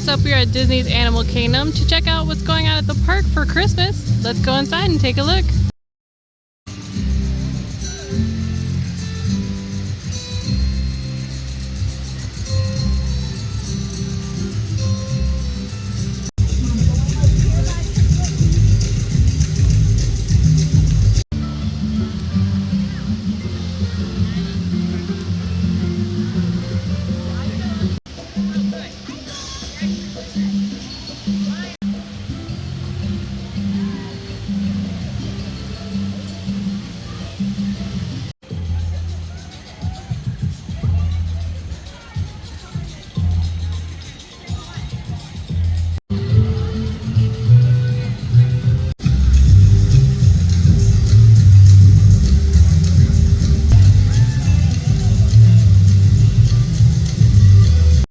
up, we are at Disney's Animal Kingdom to check out what's going on at the park for Christmas. Let's go inside and take a look.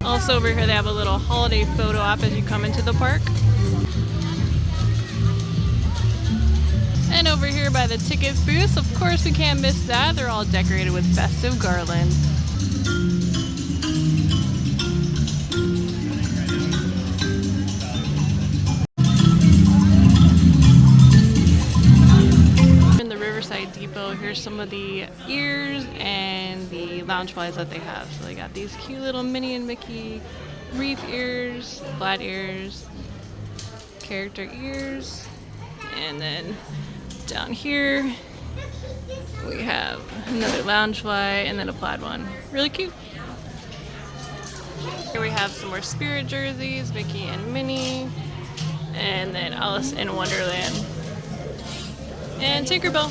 Also over here they have a little holiday photo op as you come into the park. And over here by the ticket booths, of course we can't miss that. They're all decorated with festive garland. In the Riverside Depot, here's some of the ears and the Loungeflies that they have. So they got these cute little Minnie and Mickey reef ears, flat ears, character ears, and then down here we have another Loungefly and then a plaid one. Really cute. Here we have some more Spirit jerseys, Mickey and Minnie, and then Alice in Wonderland and Tinkerbell.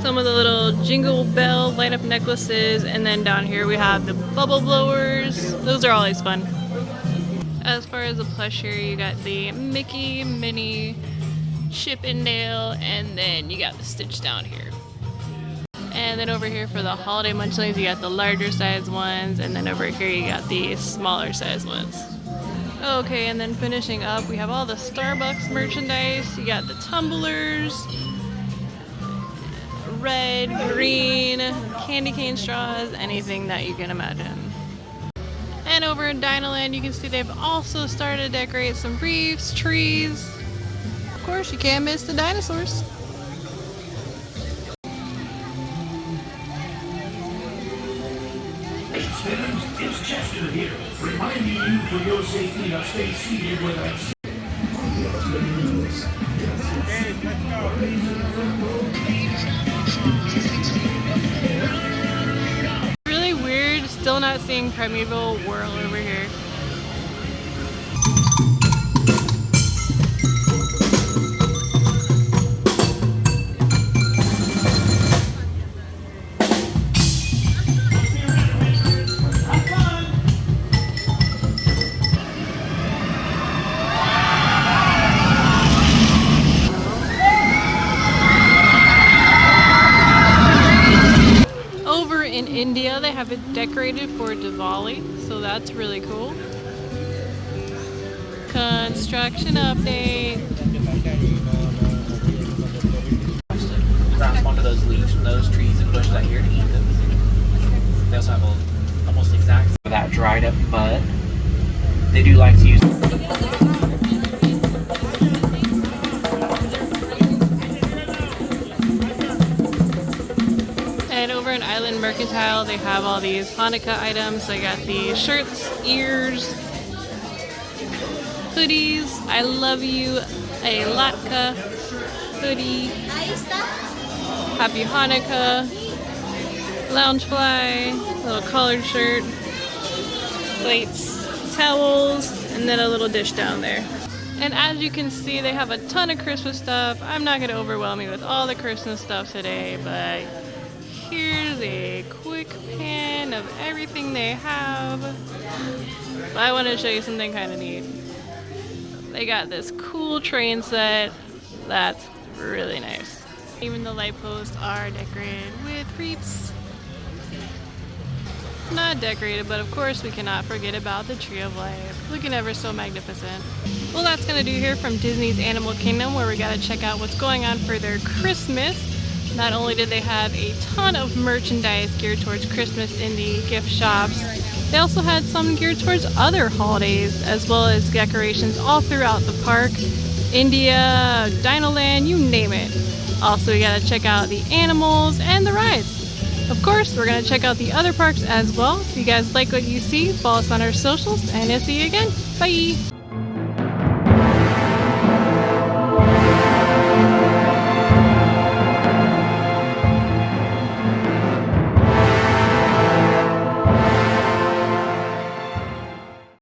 Some of the little Jingle Bell light up necklaces, and then down here we have the bubble blowers. Those are always fun. As far as the plush here, you got the Mickey, Minnie, Chip and Dale, and then you got the Stitch down here. And then over here for the holiday munchlings, you got the larger size ones, and then over here you got the smaller size ones. Okay, and then finishing up, we have all the Starbucks merchandise. You got the tumblers, red, green, candy cane straws, anything that you can imagine. And over in Dinoland, you can see they've also started to decorate some reefs, trees. Of course, you can't miss the dinosaurs. It's Chester here, reminding you for your safety to stay seated with us. Really weird, still not seeing Primeval Whirl over here. In India, they have it decorated for Diwali, so that's really cool. Construction update. Grasp onto those leaves from those trees and bushes out here to eat them. They also have almost exact that dried up mud. They do like to use. And over in Island Mercantile, they have all these Hanukkah items. They got the shirts, ears, hoodies. I love you, a Latka hoodie. Happy Hanukkah, Loungefly, little collared shirt, plates, towels, and then a little dish down there. And as you can see, they have a ton of Christmas stuff. I'm not going to overwhelm you with all the Christmas stuff today, but here's a quick pan of everything they have. But I want to show you something kind of neat. They got this cool train set that's really nice. Even the light posts are decorated with wreaths. Not decorated, but of course we cannot forget about the Tree of Life. Looking ever so magnificent. Well, that's gonna do here from Disney's Animal Kingdom, where we gotta check out what's going on for their Christmas. Not only did they have a ton of merchandise geared towards Christmas in the gift shops, they also had some geared towards other holidays, as well as decorations all throughout the park. India, Dinoland, you name it. Also, we gotta check out the animals and the rides. Of course, we're gonna check out the other parks as well. If you guys like what you see, follow us on our socials, and I'll see you again. Bye!